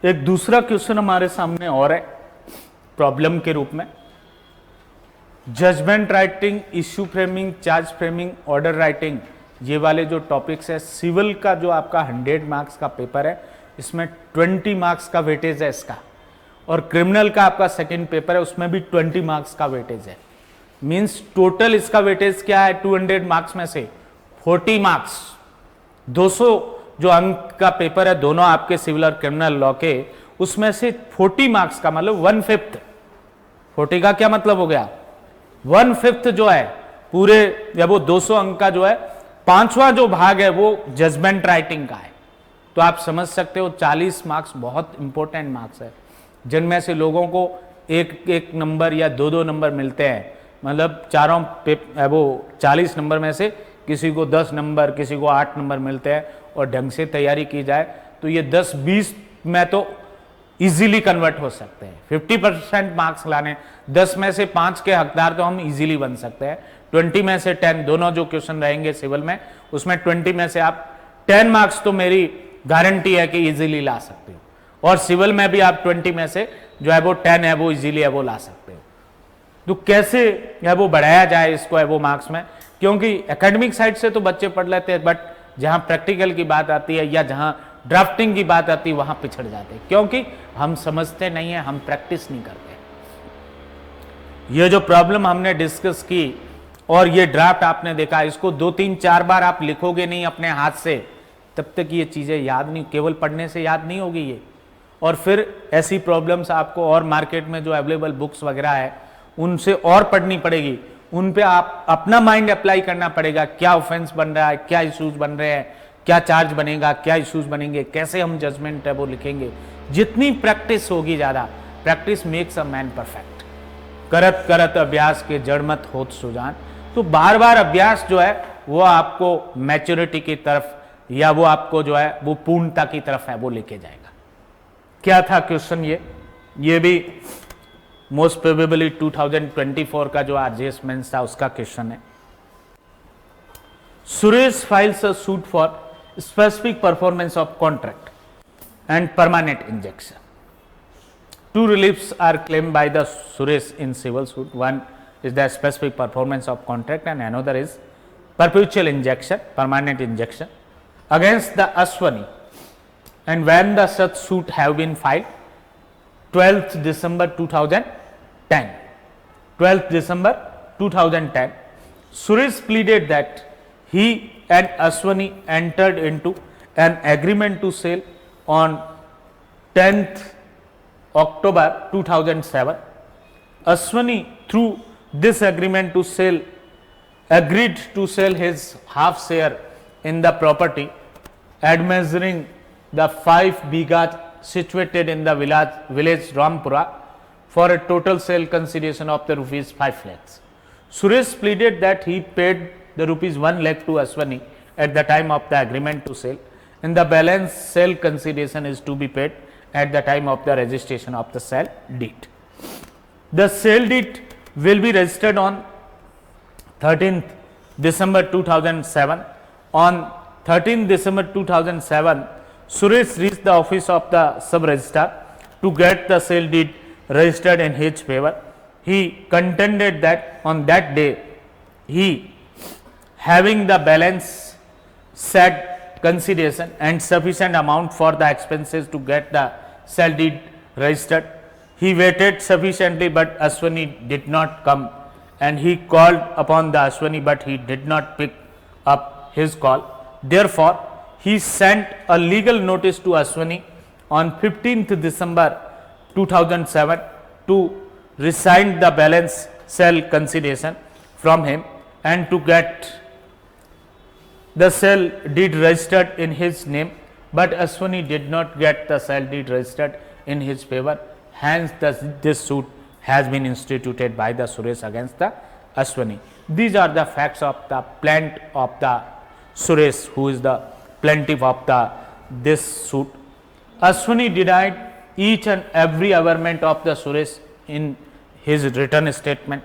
एक दूसरा क्वेश्चन हमारे सामने और है प्रॉब्लम के रूप में, judgement writing, issue framing, charge framing, order writing, ये वाले जो टॉपिक्स है। सिविल का जो आपका 100 मार्क्स का पेपर है, इसमें 20 मार्क्स का वेटेज है इसका, और क्रिमिनल का आपका सेकंड पेपर है, उसमें भी 20 मार्क्स का वेटेज है। मींस टोटल इसका वेटेज क्या है, 200 मार्क्स में से 40 मार्क्स, 200 जो अंक का पेपर है दोनों आपके सिविल और क्रिमिनल लॉ के, उसमें से 40 मार्क्स का मतलब 1/5, 40 का क्या मतलब हो गया, 1/5 जो है पूरे, या वो 200 अंक का जो है 5वां जो भाग है वो जजमेंट राइटिंग का है। तो आप समझ सकते हो 40 मार्क्स बहुत इंपॉर्टेंट मार्क्स है, जिनमें से लोगों को एक एक नंबर या दो दो नंबर मिलते हैं। मतलब चारों वो 40 नंबर में से किसी को 10 नंबर, किसी को 8 नंबर मिलते हैं, और ढंग से तैयारी की जाए तो ये 10-20 में तो इजीली कन्वर्ट हो सकते हैं। 50% मार्क्स लाने, 10 में से 5 के हकदार तो हम इजीली बन सकते हैं। 20 में से 10, दोनों जो क्वेश्चन रहेंगे सिविल में, उसमें 20 में से आप 10 मार्क्स तो मेरी गारंटी है कि इजीली ला सकते हो, और सिविल में भी आप 20 में से जो है वो 10 है वो इजीली है वो ला सकते हो। तो कैसे है वो बढ़ाया जाए इसको है वो मार्क्स में, क्योंकि एकेडमिक साइड से तो बच्चे पढ़ लेते हैं, बट जहां प्रैक्टिकल की बात आती है या जहां ड्राफ्टिंग की बात आती है वहां पिछड़ जाते हैं, क्योंकि हम समझते नहीं है, हम प्रैक्टिस नहीं करते। ये जो प्रॉब्लम हमने डिस्कस की और ये ड्राफ्ट आपने देखा, इसको 2-3-4 बार आप लिखोगे नहीं अपने हाथ से, तब तक ये चीजें याद नहीं, केवल पढ़ने से याद नहीं होगी ये। और फिर ऐसी प्रॉब्लम्स आपको और मार्केट में जो अवेलेबल बुक्स वगैरह है उनसे और पढ़नी पड़ेगी, उन पे आप अपना माइंड अप्लाई करना पड़ेगा। क्या ऑफेंस बन रहा है, क्या इश्यूज बन रहे हैं, क्या चार्ज बनेगा, क्या इश्यूज बनेंगे, कैसे हम जजमेंट है वो लिखेंगे। जितनी प्रैक्टिस होगी, ज्यादा practice makes a man perfect. करत करत अभ्यास के जड़ मत होत सुजान। तो बार बार अभ्यास जो है वो आपको मैच्योरिटी की तरफ, या वो आपको जो है वो पूर्णता की तरफ है वो लेके जाएगा। क्या था क्वेश्चन, ये भी मोस्ट प्रोबेबली 2024 का जो आरजीएस मेंस था उसका क्वेश्चन है। Suresh files a suit for specific performance of contract and permanent injection. Two reliefs are claimed by the Suresh in civil suit. One is the specific performance of contract and another is perpetual injection, permanent injection against the Ashwani. And when the such suit have been filed, 12th December 2010. 12th December 2010, Suresh pleaded that he and Ashwani entered into an agreement to sell on 10th October 2007. Ashwani, through this agreement to sell, agreed to sell his half share in the property admeasuring the 5 bighas situated in the village Rampura for a total sale consideration of the rupees 5 lakhs. Suresh pleaded that he paid the rupees 1 lakh to Ashwani at the time of the agreement to sell, and the balance sale consideration is to be paid at the time of the registration of the sale deed. The sale deed will be registered on 13th December 2007. On 13th December 2007, Suresh reached the office of the sub-registrar to get the sale deed registered in his favor. He contended that on that day, he, having the balance said consideration and sufficient amount for the expenses to get the sale deed registered, he waited sufficiently, but Ashwani did not come, and he called upon the Ashwani, but he did not pick up his call. Therefore, he sent a legal notice to Ashwani on 15th December 2007 to resign the balance sale consideration from him and to get the sale deed registered in his name, but Ashwani did not get the sale deed registered in his favor. Hence, this suit has been instituted by the Suresh against the Ashwani. These are the facts of the plaint of the Suresh, who is the plaintiff of this suit. Ashwani denied each and every averment of the Suresh in his written statement.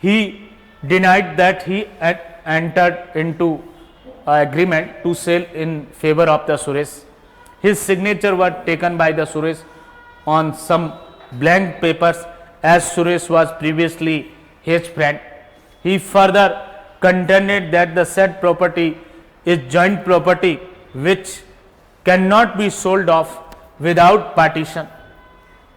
He denied that he had entered into agreement to sell in favor of the Suresh. His signature were taken by the Suresh on some blank papers, as Suresh was previously his friend. He further contended that the said property is joint property which cannot be sold off without partition.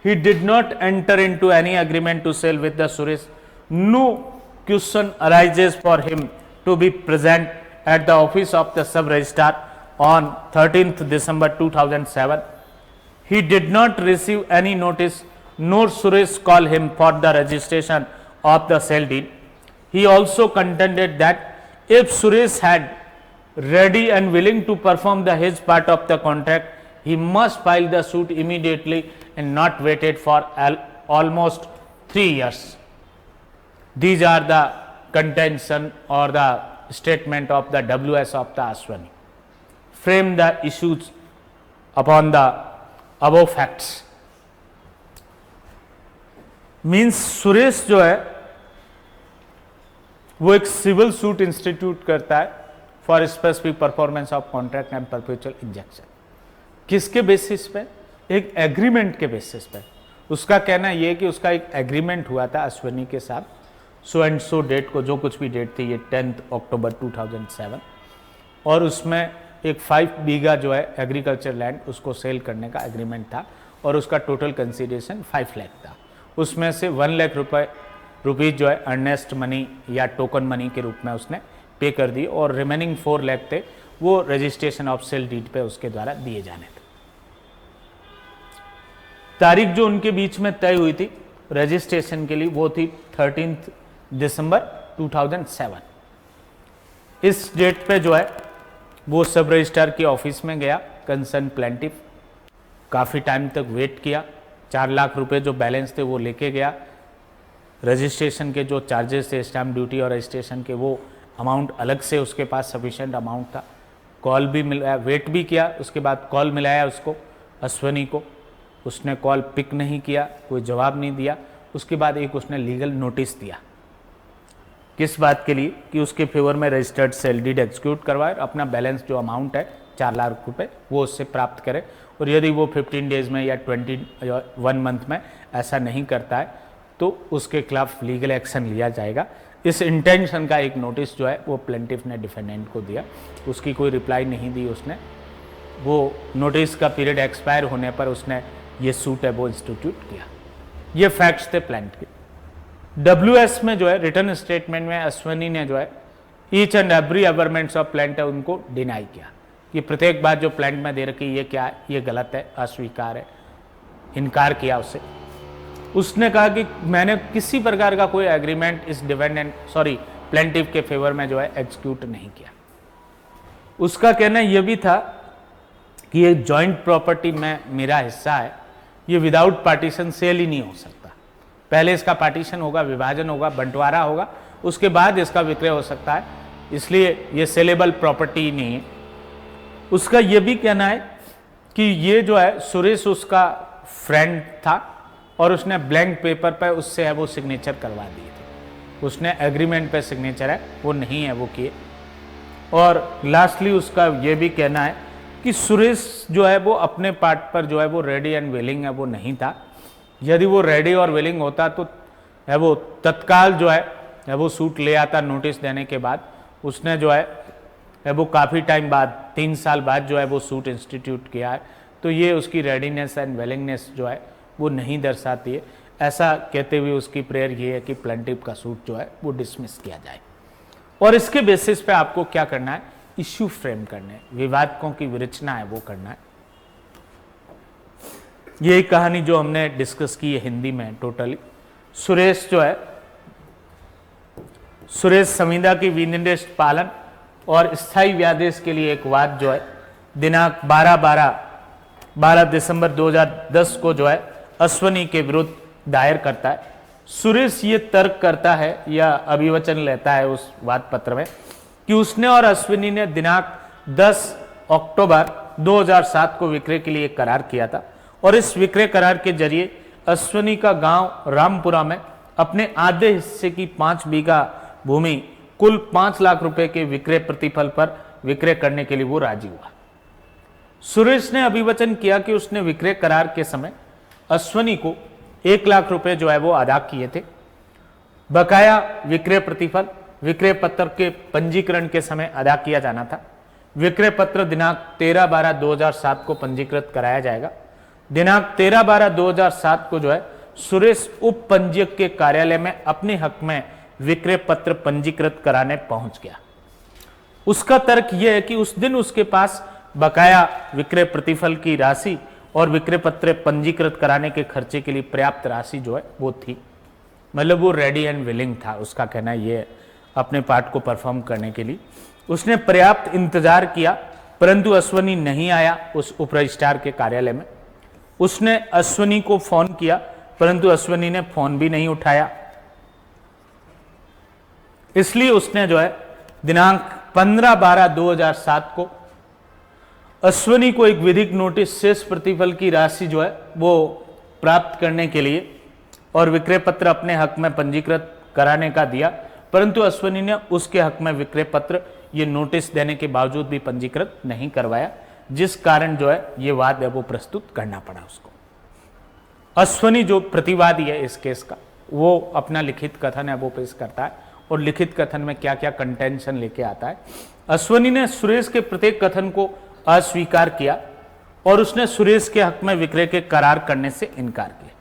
He did not enter into any agreement to sell with the Suresh. No question arises for him to be present at the office of the sub-registrar on 13th December 2007. He did not receive any notice, nor Suresh call him for the registration of the sale deed. He also contended that if Suresh had ready and willing to perform his part of the contract, he must file the suit immediately and not waited for almost 3 years. These are the contention or the statement of the WS of the Aswani. Frame the issues upon the above facts. Means Suresh जो है वो एक civil suit institute करता है for specific performance of contract and perpetual injection. किसके basis पे? एक agreement के बेसिस पे. उसका कहना यह है कि उसका एक एग्रीमेंट हुआ था अश्वनी के साथ सो एंड सो डेट को, जो कुछ भी डेट थी ये 10 अक्टूबर 2007, और उसमें एक 5 बीघा जो है एग्रीकल्चर लैंड उसको सेल करने का एग्रीमेंट था और उसका टोटल कंसीडरेशन 5 लाख था. उसमें से 1 लाख रुपीज़ जो है अर्नेस्ट मनी या टोकन मनी के रूप में उसने पे कर दी और रिमेनिंग 4 लाख थे वो रजिस्ट्रेशन ऑफ सेल डीड पे उसके द्वारा दिए जाने थे. तारीख जो उनके बीच में तय हुई थी रजिस्ट्रेशन के लिए वो थी 13 दिसंबर 2007. इस डेट पे जो है वो सब रजिस्ट्रार के ऑफिस में गया कंसर्न प्लेंटिफ. काफ़ी टाइम तक वेट किया. 4 लाख रुपए जो बैलेंस थे वो लेके गया. रजिस्ट्रेशन के जो चार्जेस थे स्टैम्प ड्यूटी और रजिस्ट्रेशन के वो अमाउंट अलग से उसके पास सफिशिएंट अमाउंट था. कॉल भी मिलाया, वेट भी किया. उसके बाद कॉल मिलाया उसको अश्वनी को. उसने कॉल पिक नहीं किया, कोई जवाब नहीं दिया. उसके बाद एक उसने लीगल नोटिस दिया. किस बात के लिए? कि उसके फेवर में रजिस्टर्ड सेल डीड एग्जीक्यूट करवाए और अपना बैलेंस जो अमाउंट है 4 लाख रुपए वो उससे प्राप्त करे. और यदि वो 15 डेज में या 21 मंथ में ऐसा नहीं करता है तो उसके खिलाफ लीगल एक्शन लिया जाएगा. इस इंटेंशन का एक नोटिस जो है वो प्लेंटिफ ने डिफेंडेंट को दिया. उसकी कोई रिप्लाई नहीं दी उसने. वो नोटिस का पीरियड एक्सपायर होने पर उसने ये सूट है वो इंस्टीट्यूट किया. ये फैक्ट्स थे प्लेंट के. WS में जो है रिटर्न स्टेटमेंट में अश्वनी ने जो है each and every averments of plaint है उनको डिनाई किया कि प्रत्येक बात जो प्लांट में दे रखी ये क्या है, ये गलत है, अस्वीकार है, इनकार किया उससे. उसने कहा कि मैंने किसी प्रकार का कोई एग्रीमेंट इस प्लेंटिफ के फेवर में जो है एग्जीक्यूट नहीं किया. उसका कहना यह भी था कि ये जॉइंट प्रॉपर्टी में मेरा हिस्सा है, ये विदाउट पार्टीशन सेल ही नहीं हो सकता. पहले इसका पार्टीशन होगा, विभाजन होगा, बंटवारा होगा, उसके बाद इसका विक्रय हो सकता है, इसलिए ये सेलेबल प्रॉपर्टी नहीं है. उसका यह भी कहना है कि ये जो है सुरेश उसका फ्रेंड था और उसने ब्लैंक पेपर पर उससे है वो सिग्नेचर करवा दिए थे. उसने एग्रीमेंट पे सिग्नेचर है वो नहीं है वो किए. और लास्टली उसका ये भी कहना है कि सुरेश जो है वो अपने पार्ट पर जो है वो रेडी एंड विलिंग है वो नहीं था. यदि वो रेडी और विलिंग होता तो है वो तत्काल जो है वो सूट ले आता नोटिस देने के बाद. उसने जो है वो काफ़ी टाइम बाद 3 साल बाद जो है वो सूट इंस्टीट्यूट किया है. तो ये उसकी रेडीनेस एंड विलिंगनेस जो है वो नहीं दर्शाती है. ऐसा कहते हुए उसकी प्रेयर ये है कि प्लेंटिफ का सूट जो है वो डिसमिस किया जाए. और इसके बेसिस पे आपको क्या करना है? इश्यू फ्रेम करने, विवादकों की विरचना है वो करना है. ये कहानी जो हमने डिस्कस की है हिंदी में टोटली. सुरेश जो है सुरेश संविदा की विनिर्देश पालन और स्थायी व्यादेश के लिए एक वाद जो है दिनांक 12 दिसंबर 2010 को जो है अश्वनी के विरुद्ध दायर करता है. सुरेश ये तर्क करता है या अभिवचन लेता है उस वाद पत्र में कि उसने और अश्विनी ने दिनांक 10 अक्टूबर 2007 को विक्रय के लिए एक करार किया था और इस विक्रय करार के जरिए अश्विनी का गांव रामपुरा में अपने आधे हिस्से की 5 बीघा भूमि कुल 5 लाख रुपए के विक्रय प्रतिफल पर विक्रय करने के लिए वो राजी हुआ. सुरेश ने अभिवचन किया कि उसने विक्रय करार के समय अश्वनी को 1 लाख रुपए जो है वो अदा किए थे। बकाया विक्रय प्रतिफल विक्रय पत्र के पंजीकरण के समय अदा किया जाना था। विक्रय पत्र दिनांक 13/12/2007 को पंजीकृत कराया जाएगा। दिनांक 13/12/2007 को जो है सुरेश उप पंजीयक के कार्यालय में अपने हक में विक्रय पत्र पंजीकृत कराने पहुंच गया। उसका तर्क यह है कि उस दिन उसके पास बकाया विक्रय प्रतिफल की राशि और विक्रय पत्र पंजीकृत कराने के खर्चे के लिए पर्याप्त राशि जो है वो थी, मतलब वो रेडी एंड विलिंग था। उसका कहना यह है अपने पार्ट को परफॉर्म करने के लिए उसने पर्याप्त इंतजार किया, परंतु अश्वनी नहीं आया उस उप रजिस्ट्रार के कार्यालय में। उसने अश्वनी को फोन किया, परंतु अश्वनी ने फोन भी नहीं उठाया। इसलिए उसने जो है दिनांक 15/12/2007 को अश्वनी को एक विधिक नोटिस शेष प्रतिफल की राशि जो है वो प्राप्त करने के लिए और विक्रय पत्र अपने हक में पंजीकृत कराने का दिया, परंतु अश्वनी ने उसके हक में विक्रय पत्र ये नोटिस देने के बावजूद भी पंजीकृत नहीं करवाया, जिस कारण जो है ये वाद है वो प्रस्तुत करना पड़ा उसको। अश्वनी जो प्रतिवादी है इस केस का, वो अपना लिखित कथन है वो पेश करता है और लिखित कथन में क्या क्या कंटेंशन लेके आता है। अश्वनी ने सुरेश के प्रत्येक कथन को अस्वीकार किया और उसने सुरेश के हक में विक्रय के करार करने से इनकार किया।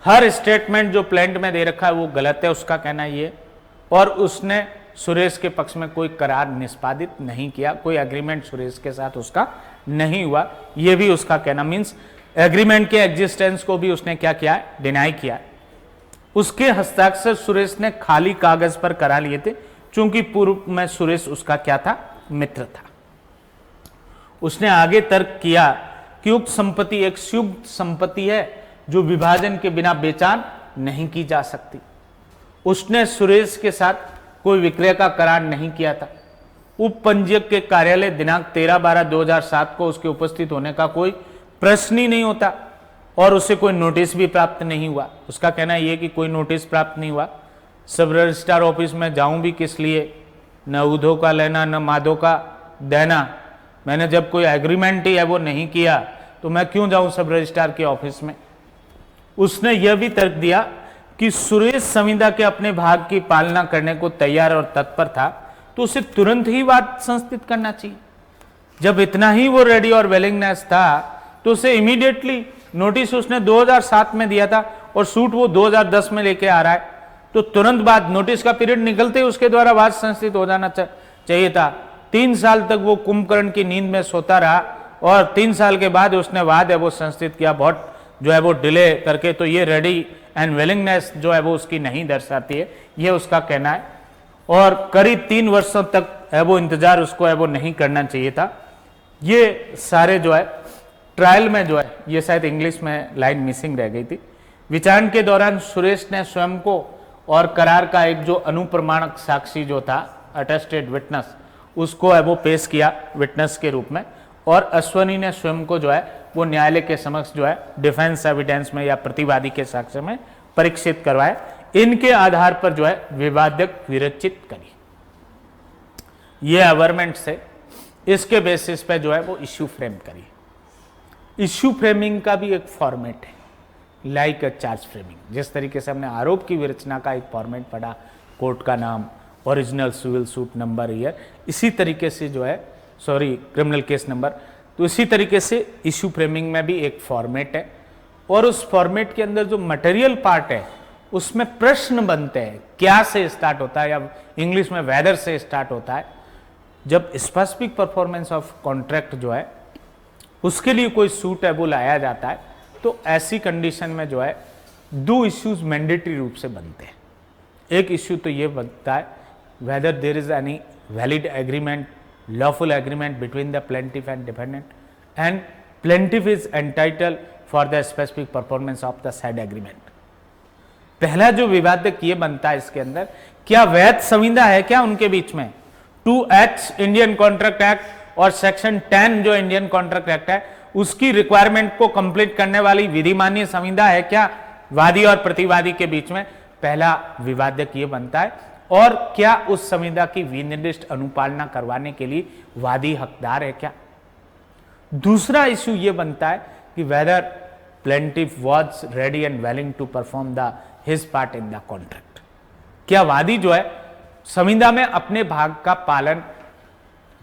हर स्टेटमेंट जो प्लेंट में दे रखा है वो गलत है, उसका कहना ये, और उसने सुरेश के पक्ष में कोई करार निष्पादित नहीं किया, कोई एग्रीमेंट सुरेश के साथ उसका नहीं हुआ, ये भी उसका कहना। मीन्स एग्रीमेंट के एग्जिस्टेंस को भी उसने क्या किया है, डिनाई किया है। उसके हस्ताक्षर सुरेश ने खाली कागज पर करा लिए थे, क्योंकि पूर्व में सुरेश उसका क्या था, मित्र था। उसने आगे तर्क किया कि उक्त संपत्ति एक शुभ संपत्ति है जो विभाजन के बिना बेचान नहीं की जा सकती। उसने सुरेश के साथ कोई विक्रय का करार नहीं किया था। उप पंजीयक के कार्यालय दिनांक 13/12/2007 को उसके उपस्थित होने का कोई प्रश्न ही नहीं होता और उसे कोई नोटिस भी प्राप्त नहीं हुआ। उसका कहना यह कि कोई नोटिस प्राप्त नहीं हुआ। सब रजिस्ट्रार ऑफिस में जाऊं भी किस लिए, न उधो का लेना न माधो का देना। मैंने जब कोई एग्रीमेंट ही है वो नहीं किया तो मैं क्यों जाऊं सब रजिस्ट्रार के ऑफिस में। उसने यह भी तर्क दिया कि सुरेश संविदा के अपने भाग की पालना करने को तैयार और तत्पर था, तो उसे तुरंत ही वाद संस्थित करना चाहिए। जब इतना ही वो रेडी और विलिंगनेस था तो उसे इमीडिएटली नोटिस उसने 2007 में दिया था और सूट वो 2010 में लेके आ रहा है, तो तुरंत बाद नोटिस का पीरियड निकलते ही उसके द्वारा वाद संस्थित हो जाना चाहिए था। 3 साल तक वो कुंभकर्ण की नींद में सोता रहा और 3 साल के बाद उसने वाद है वो संस्थित किया, बहुत जो है वो डिले करके। तो ये रेडी एंड विलिंगनेस जो है वो उसकी नहीं दर्शाती है, ये उसका कहना है। और करीब 3 वर्षों तक है वो इंतजार उसको है वो नहीं करना चाहिए था। ये सारे जो है ट्रायल में जो है, ये शायद इंग्लिश में लाइन मिसिंग रह गई थी। विचारण के दौरान सुरेश ने स्वयं को और करार का एक जो अनुप्रमाणक साक्षी जो था, अटेस्टेड विटनेस, उसको है वो पेश किया विटनेस के रूप में, और अश्वनी ने स्वयं को जो है वो न्यायालय के समक्ष जो है डिफेंस एविडेंस में या प्रतिवादी के साक्ष्य में परीक्षित करवाए। इनके आधार पर जो है विवादक विरचित करी। ये अवर्मेंट से इसके बेसिस पे जो है वो इश्यू फ्रेम करी। इश्यू फ्रेमिंग का भी एक फॉर्मेट है, लाइक अ चार्ज फ्रेमिंग। जिस तरीके से हमने आरोप की विरचना का एक फॉर्मेट पढ़ा, कोर्ट का नाम, original civil suit number, year, इसी तरीके से जो है क्रिमिनल केस नंबर, तो इसी तरीके से इश्यू फ्रेमिंग में भी एक फॉर्मेट है। और उस फॉर्मेट के अंदर जो मटेरियल पार्ट है उसमें प्रश्न बनते हैं, क्या से स्टार्ट होता है, या इंग्लिश में वेदर से स्टार्ट होता है। जब स्पेसिफिक परफॉर्मेंस ऑफ कॉन्ट्रैक्ट जो है उसके लिए कोई सूट है वो लाया जाता है, तो ऐसी कंडीशन में जो है 2 इश्यूज मैंडेटरी रूप से बनते हैं। एक इश्यू तो ये बनता है whether there is any valid agreement, lawful agreement between the plaintiff and defendant, and plaintiff is entitled for the specific performance of the said agreement। पहला जो विवादक ये बनता है इसके अंदर, क्या वैध संविदा है क्या उनके बीच में। 2H इंडियन कॉन्ट्रैक्ट एक्ट और सेक्शन 10 जो इंडियन कॉन्ट्रैक्ट एक्ट है उसकी रिक्वायरमेंट को कंप्लीट करने वाली विधिमान्य संविदा है क्या वादी और प्रतिवादी के बीच में। पहला विवादक ये बनता है। और क्या उस संविदा की विनिर्दिष्ट अनुपालना करवाने के लिए वादी हकदार है क्या। दूसरा इश्यू ये बनता है कि whether plaintiff was ready and willing to perform the his part in the contract, क्या वादी जो है संविदा में अपने भाग का पालन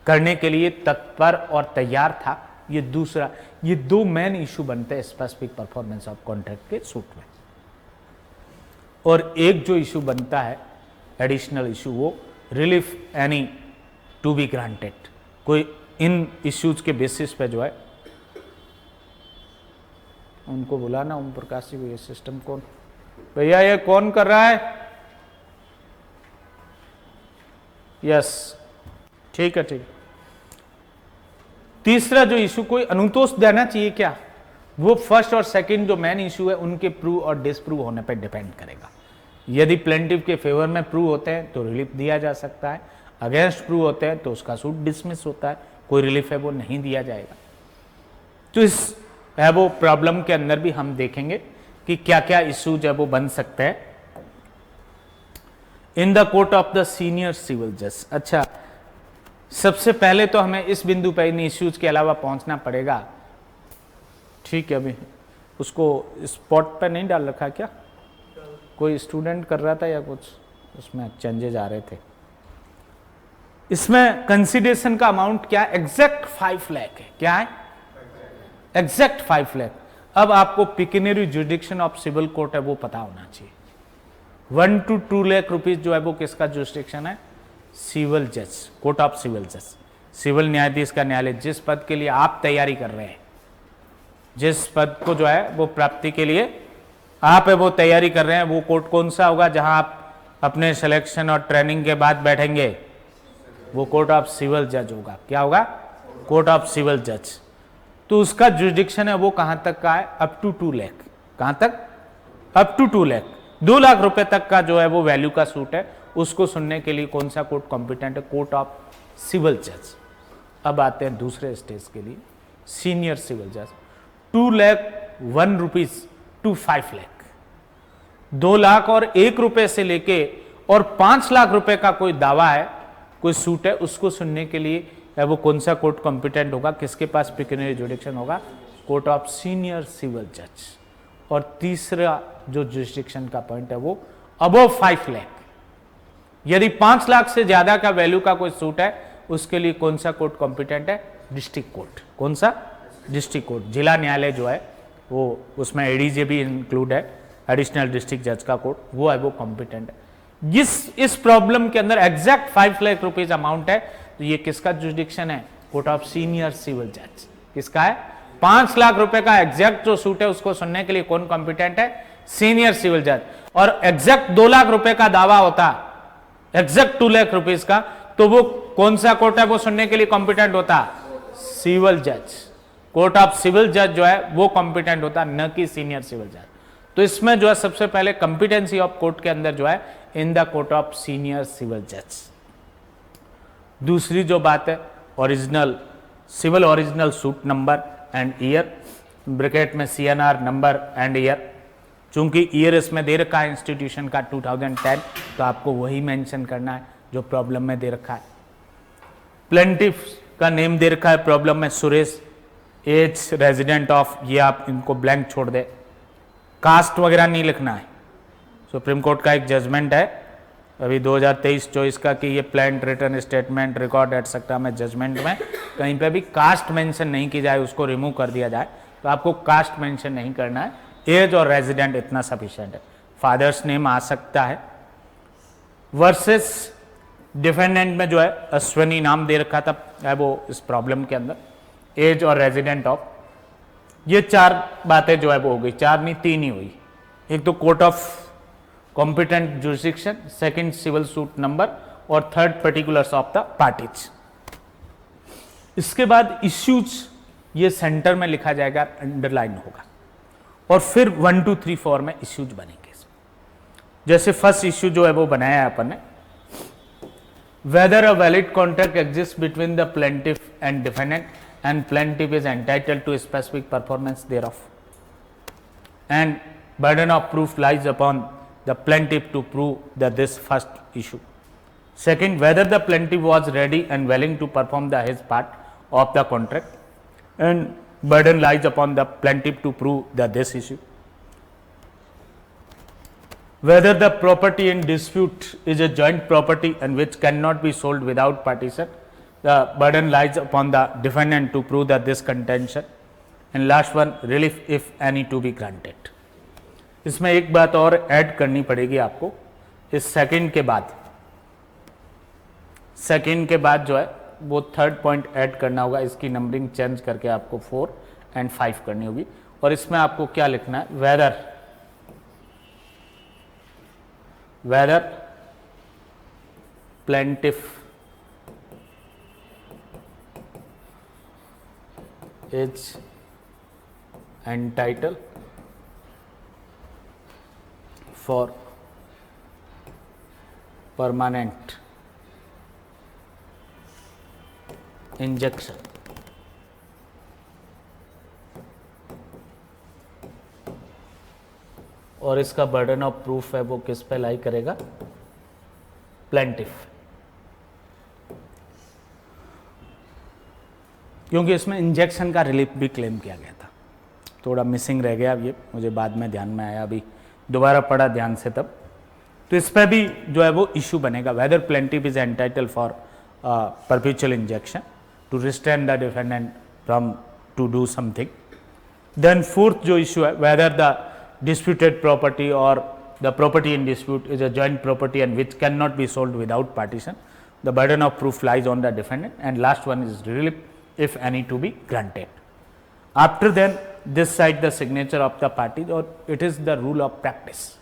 करने के लिए तत्पर और तैयार था। ये दूसरा, ये दो मेन इशू बनते हैं स्पेसिफिक परफॉर्मेंस ऑफ कॉन्ट्रैक्ट के सूट में। और एक जो इशू बनता है एडिशनल इशू, वो relief any to be granted, कोई इन इश्यूज के बेसिस पे जो है उनको बुलाना, ओम प्रकाश जी को। ये सिस्टम कौन भैया, ये कौन कर रहा है? यस, ठीक है, ठीक है। तीसरा जो इशू, कोई अनुतोष देना चाहिए क्या, वो फर्स्ट और सेकंड जो मेन इशू है उनके प्रूव और डिसप्रूव होने पर डिपेंड करेगा। यदि प्लेंटिफ के फेवर में प्रूव होते हैं तो रिलीफ दिया जा सकता है, अगेंस्ट प्रूव होते हैं तो उसका सूट डिसमिस होता है, कोई रिलीफ है वो नहीं दिया जाएगा। तो इस है वो प्रॉब्लम के अंदर भी हम देखेंगे कि क्या क्या इश्यूज है वो बन सकते हैं in the court of the senior civil जज। अच्छा, सबसे पहले तो हमें इस बिंदु पर इन इश्यूज के अलावा पहुंचना पड़ेगा, ठीक है। अभी उसको स्पॉट पर नहीं डाल रखा क्या, कोई स्टूडेंट कर रहा था या कुछ, उसमें चेंजेस आ रहे थे। इसमें कंसिडरेशन का अमाउंट क्या है, एग्जैक्ट 5 लाख है। क्या है? एग्जैक्ट 5 लाख। अब आपको पिक्यूनियरी जुरिडिक्शन ऑफ सिविल कोर्ट है वो पता होना चाहिए। 1 to 2 लाख रुपीज जो है वो किसका जुरिडिक्शन है? सिविल जज, कोर्ट ऑफ सिविल जज, सिविल न्यायाधीश का न्यायालय। जिस पद के लिए आप तैयारी कर रहे हैं, जिस पद को जो है वो प्राप्ति के लिए आप है वो तैयारी कर रहे हैं, वो कोर्ट कौन सा होगा जहां आप अपने सिलेक्शन और ट्रेनिंग के बाद बैठेंगे? वो कोर्ट ऑफ सिविल जज होगा। क्या होगा? कोर्ट ऑफ सिविल जज। तो उसका जुरिडिक्शन है वो कहां तक का है? Up to 2 lakh. कहां तक? Up to 2 lakh. 2 लाख रुपए तक का जो है वो वैल्यू का सूट है, उसको सुनने के लिए कौन सा कोर्ट कॉम्पिटेंट है? कोर्ट ऑफ सिविल जज। अब आते हैं दूसरे स्टेज के लिए, सीनियर सिविल जज। 2 लाख 1 रुपीज टू 5 लाख, 2 लाख और 1 रुपए से लेके और 5 लाख रुपए का कोई दावा है, कोई सूट है, उसको सुनने के लिए वो कौन सा कोर्ट कॉम्पिटेंट होगा? किसके पास पिक्यूनियरी जुरिडिक्शन होगा? कोर्ट ऑफ सीनियर सिविल जज। और तीसरा जो जुरिडिक्शन का पॉइंट है वो अबव 5 लाख। यदि 5 लाख से ज्यादा का वैल्यू का कोई सूट है, उसके लिए कौन सा कोर्ट कॉम्पिटेंट है? District court. कौन सा? District court. जिला न्यायालय जो है वो, उसमें एडीजे भी इंक्लूड है, एडिशनल डिस्ट्रिक्ट जज का कोर्ट, वो है वो कॉम्पिटेंट है। इस प्रॉब्लम के अंदर एग्जैक्ट 5 लाख रुपीज अमाउंट है, तो ये किसका जुरिडिक्शन है? कोर्ट ऑफ सीनियर सिविल जज। किसका है? 5 लाख रुपए का एग्जैक्ट जो सूट है उसको सुनने के लिए कौन कॉम्पिटेंट है? सीनियर सिविल जज। और एग्जैक्ट 2 लाख रुपए का दावा होता, एग्जैक्ट 2 लाख रुपीज का, तो वो कौन सा कोर्ट है वो सुनने के लिए कॉम्पिटेंट होता? सिविल जज। कोर्ट ऑफ सिविल जज जो है वो कॉम्पिटेंट होता, न कि सीनियर सिविल जज। तो इसमें जो है सबसे पहले कंपिटेंसी ऑफ कोर्ट के अंदर जो है in the court of senior civil जज। दूसरी जो बात है, original civil original suit number and year, bracket में सीएनआर नंबर एंड ईयर। चूंकि ईयर इसमें दे रखा है इंस्टीट्यूशन का 2010, तो आपको वही मेंशन करना है जो प्रॉब्लम में दे रखा है। प्लेंटिफ का नेम दे रखा है प्रॉब्लम में सुरेश, एज रेजिडेंट ऑफ, ये आप इनको ब्लैंक छोड़ दे, कास्ट वगैरह नहीं लिखना है। सुप्रीम कोर्ट का एक जजमेंट है अभी 2023-24 का कि ये planned return statement record etcetera में जजमेंट में कहीं पे भी कास्ट मेंशन नहीं की जाए, उसको रिमूव कर दिया जाए, तो आपको कास्ट मेंशन नहीं करना है, एज और रेजिडेंट इतना सफिशिएंट है। फादर्स नेम आ सकता है। वर्सेस डिफेंडेंट में जो है अश्वनी नाम दे रखा था है वो इस प्रॉब्लम के अंदर, एज और रेजिडेंट ऑफ। ये 4 बातें जो है वो हो गई, 4 नहीं 3 ही हुई। एक तो court of competent jurisdiction, second civil suit number और third particulars of the parties. इसके बाद इश्यूज ये सेंटर में लिखा जाएगा, अंडरलाइन होगा, और फिर 1 2 3 4 में इश्यूज बनेंगे। जैसे फर्स्ट इश्यू जो है वो बनाया है अपन ने, weather a valid contract exist between the plaintiff and defendant and plaintiff is entitled to a specific performance thereof, and burden of proof lies upon the plaintiff to prove that this first issue. Second, whether the plaintiff was ready and willing to perform his part of the contract. and burden lies upon the plaintiff to prove this issue. Whether the property in dispute is a joint property and which cannot be sold without partition, the burden lies upon the defendant to prove this contention. And last one, relief if any to be granted. इसमें एक बात और add करनी पड़ेगी आपको इस second के बाद जो है वो थर्ड पॉइंट ऐड करना होगा, इसकी नंबरिंग चेंज करके आपको 4 and 5 करनी होगी। और इसमें आपको क्या लिखना है, whether plaintiff is entitled for permanent injection और इसका बर्डन ऑफ प्रूफ है वो किस पे लाई करेगा, प्लेंटिफ, क्योंकि इसमें इंजेक्शन का रिलीफ भी क्लेम किया गया था। थोड़ा मिसिंग रह गया, ये मुझे बाद में ध्यान में आया, अभी दोबारा पढ़ा ध्यान से तब। तो इस पर भी जो है वो इशू बनेगा, whether plaintiff is entitle for perpetual injunction to restrain the defendant from to do something. Then fourth जो इशू है, whether the disputed property or the property in dispute is a joint property and which cannot be sold without partition, the burden of proof lies on the defendant. And last one is relief if any to be granted. After then this side the signature of the parties, or it is the rule of practice,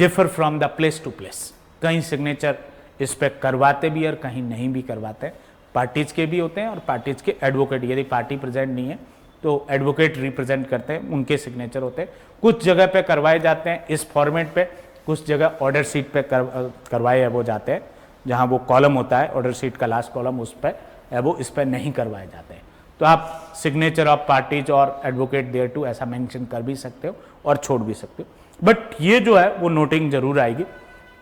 differ from the place to place. कहीं signature इस पे करवाते भी और कहीं नहीं भी करवाते, पार्टीज के भी होते हैं और पार्टीज के एडवोकेट, यदि पार्टी प्रेजेंट नहीं है तो एडवोकेट रिप्रेजेंट करते हैं, उनके सिग्नेचर होते हैं। कुछ जगह पे करवाए जाते हैं इस फॉर्मेट पे, कुछ जगह ऑर्डर शीट पे करवाए वो जाते हैं, जहां वो कॉलम होता है ऑर्डर शीट का लास्ट कॉलम, उस पर वो इस पर नहीं करवाए जाते हैं। तो आप सिग्नेचर ऑफ पार्टीज और एडवोकेट देयर टू ऐसा मेंशन कर भी सकते हो और छोड़ भी सकते हो, बट ये जो है वो नोटिंग जरूर आएगी,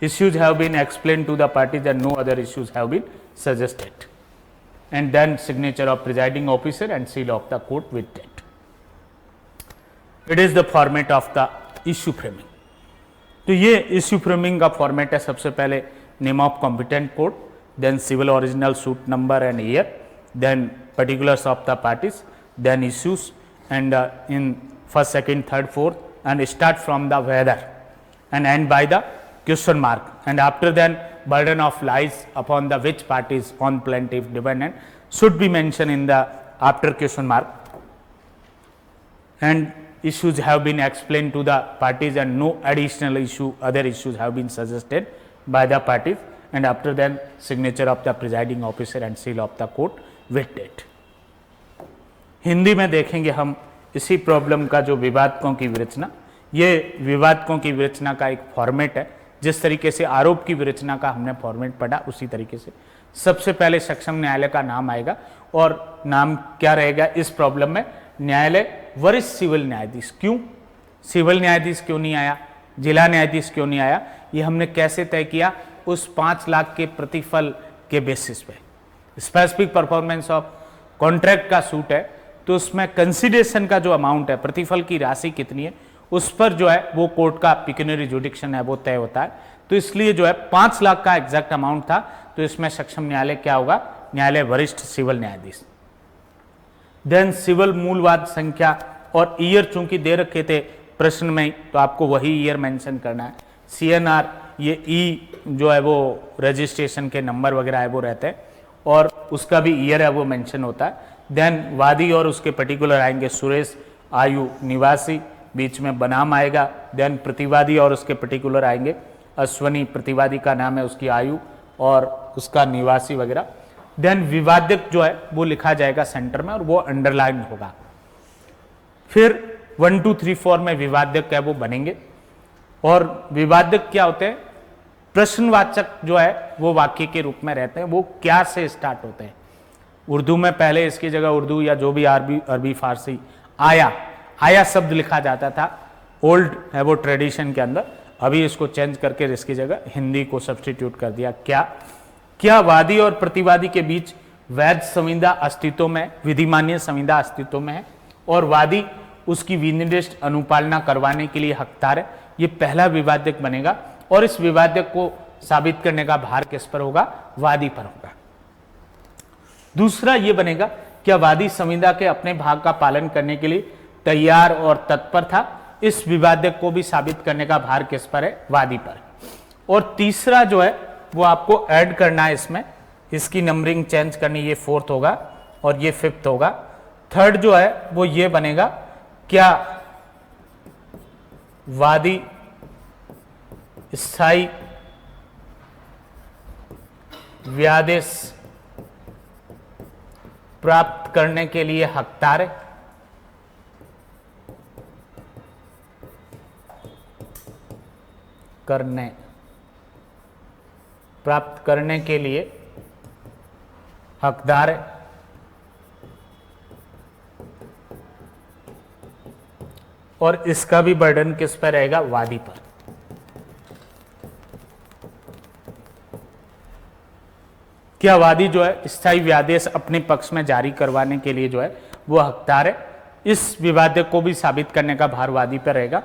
issues have been explained to the parties and no other issues have been suggested, and then signature of presiding officer and seal of the court with date. It is the format of the issue framing. तो ये issue framing का format है, सबसे पहले name of competent court, then civil original suit number and year, then particulars of the parties, then issues, and in first, second, third, fourth, and start from the whether and end by the question mark, and after then burden of lies upon the which parties on plaintiff defendant should be mentioned in the after question mark, and issues have been explained to the parties and no additional other issues have been suggested by the parties, and after then signature of the presiding officer and seal of the court with date. Hindi में देखेंगे हम इसी problem का जो विवादकों की विरचना, ये विवादकों की विरचना का एक फॉर्मेट है, जिस तरीके से आरोप की विरचना का हमने फॉर्मेट पढ़ा उसी तरीके से सबसे पहले सक्षम न्यायालय का नाम आएगा, और नाम क्या रहेगा इस प्रॉब्लम में, न्यायालय वरिष्ठ सिविल न्यायाधीश। क्यों सिविल न्यायाधीश क्यों नहीं आया, जिला न्यायाधीश क्यों नहीं आया, ये हमने कैसे तय किया, उस 5 लाख के प्रतिफल के बेसिस पे। स्पेसिफिक परफॉर्मेंस ऑफ कॉन्ट्रैक्ट का सूट है तो उसमें कंसिडरेशन का जो अमाउंट है, प्रतिफल की राशि कितनी है, उस पर जो है वो कोर्ट का पिक्यूनरी जुडिक्शन है वो तय होता है। तो इसलिए जो है 5 लाख का एग्जैक्ट अमाउंट था, तो इसमें सक्षम न्यायालय क्या होगा, न्यायालय वरिष्ठ सिविल न्यायाधीश। देन सिविल मूलवाद संख्या और ईयर चूंकि दे रखे थे प्रश्न में, तो आपको वही ईयर मेंशन करना है। सीएनआर ये ई जो है वो रजिस्ट्रेशन के नंबर वगैरह है वो रहते हैं, और उसका भी ईयर है वो मेंशन होता है। देन वादी और उसके पर्टिकुलर आएंगे, सुरेश आयु निवासी, बीच में बनाम आएगा। देन प्रतिवादी और उसके पर्टिकुलर आएंगे, अश्वनी प्रतिवादी का नाम है, उसकी आयु और उसका निवासी वगैरह। देन विवादक जो है वो लिखा जाएगा सेंटर में और वो अंडरलाइन होगा। फिर 1 2 3 4 में विवादक है वो बनेंगे, और विवादक क्या होते हैं, प्रश्नवाचक जो है वो वाक्य के रूप में रहते हैं, वो क्या से स्टार्ट होते हैं। उर्दू में पहले इसकी जगह उर्दू या जो भी अरबी फारसी आया शब्द लिखा जाता था, ओल्ड है वो ट्रेडिशन के अंदर। अभी इसको चेंज करके इसकी जगह हिंदी को सब्स्टिट्यूट कर दिया। क्या वादी और प्रतिवादी के बीच वैध संविदा अस्तित्व में, विधिमान्य संविदा अस्तित्व में है और वादी उसकी विनिर्दिष्ट अनुपालना करवाने के लिए हकदार है। ये पहला विवादक बनेगा और इस विवादक को साबित करने का भार किस पर होगा? वादी पर होगा। दूसरा ये बनेगा, क्या वादी संविदा के अपने भाग का पालन करने के लिए तैयार और तत्पर था? इस विवादक को भी साबित करने का भार किस पर है? वादी पर। और तीसरा जो है वो आपको ऐड करना है इसमें, इसकी नंबरिंग चेंज करनी, ये 4th होगा और ये 5th होगा। थर्ड जो है वो ये बनेगा, क्या वादी स्थायी व्यादेश प्राप्त करने के लिए हकदार है? प्राप्त करने के लिए हकदार है। और इसका भी बर्डन किस पर रहेगा? वादी पर। क्या वादी जो है स्थायी व्यादेश अपने पक्ष में जारी करवाने के लिए जो है वो हकदार है? इस विवादक को भी साबित करने का भार वादी पर रहेगा।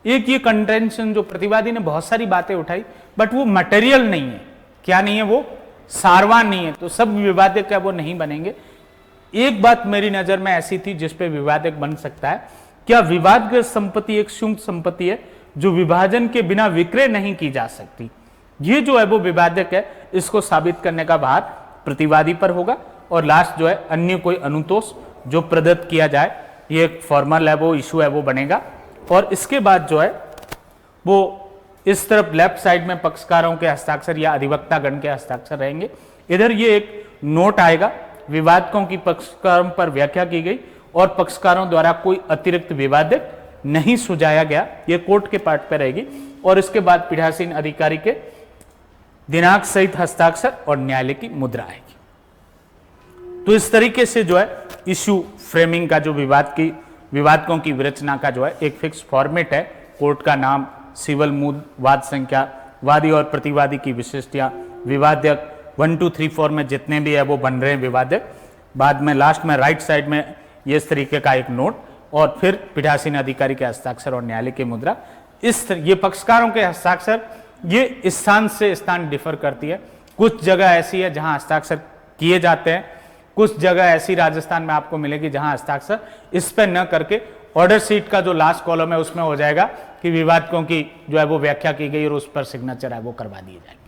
एक ये कंटेंशन जो प्रतिवादी ने बहुत सारी बातें उठाई, बट वो मटेरियल नहीं है। क्या नहीं है? वो सारवान नहीं है, तो सब विवादक क्या वो नहीं बनेंगे। एक बात मेरी नजर में ऐसी थी जिस पे विवादक बन सकता है, क्या विवादग्रस्त संपत्ति एक शुद्ध संपत्ति है जो विभाजन के बिना विक्रय नहीं की जा सकती? ये जो है वो विवादक है, इसको साबित करने का भार प्रतिवादी पर होगा। और लास्ट जो है अन्य कोई अनुतोष जो प्रदत्त किया जाए, ये एक फॉर्मल है, वो इशू है, वो बनेगा। और इसके बाद जो है वो इस तरफ लेफ्ट साइड में पक्षकारों के हस्ताक्षर या अधिवक्ता गण के हस्ताक्षर रहेंगे। इधर ये एक नोट आएगा, विवादकों की पक्षकारों पर व्याख्या की गई और पक्षकारों द्वारा कोई अतिरिक्त विवादक नहीं सुझाया गया, ये कोर्ट के पार्ट पे रहेगी। और इसके बाद पीठासीन अधिकारी के दिनांक सहित हस्ताक्षर और न्यायालय की मुद्रा आएगी। तो इस तरीके से जो है इश्यू फ्रेमिंग का जो विवादकों की विरचना का जो है एक फिक्स फॉर्मेट है। कोर्ट का नाम, सिविल मूल, वाद संख्या, वादी और प्रतिवादी की विशिष्टियां, विवादक 1 2 3 4 में जितने भी है वो बन रहे हैं विवादक। बाद में लास्ट में राइट साइड में ये इस तरीके का एक नोट और फिर पीठासीन अधिकारी के हस्ताक्षर और न्यायालय की मुद्रा। ये पक्षकारों के हस्ताक्षर ये स्थान से स्थान डिफर करती है। कुछ जगह ऐसी है जहां हस्ताक्षर किए जाते हैं, कुछ जगह ऐसी राजस्थान में आपको मिलेगी जहां हस्ताक्षर इस पर न करके ऑर्डर शीट का जो लास्ट कॉलम है उसमें हो जाएगा कि विवादकों की जो है वो व्याख्या की गई और उस पर सिग्नेचर है वो करवा दिए जाएंगे।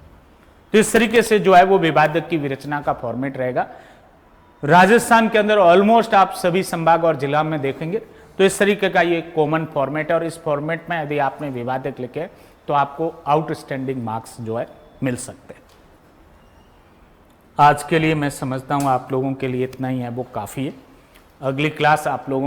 तो इस तरीके से जो है वो विवादक की विरचना का फॉर्मेट रहेगा। राजस्थान के अंदर ऑलमोस्ट आप सभी संभाग और जिला में देखेंगे तो इस तरीके का ये कॉमन फॉर्मेट है। और इस फॉर्मेट में यदि आपने विवादक लिखे तो आपको आउटस्टैंडिंग मार्क्स जो है मिल सकते हैं। आज के लिए मैं समझता हूं आप लोगों के लिए इतना ही है, वो काफ़ी है। अगली क्लास आप लोगों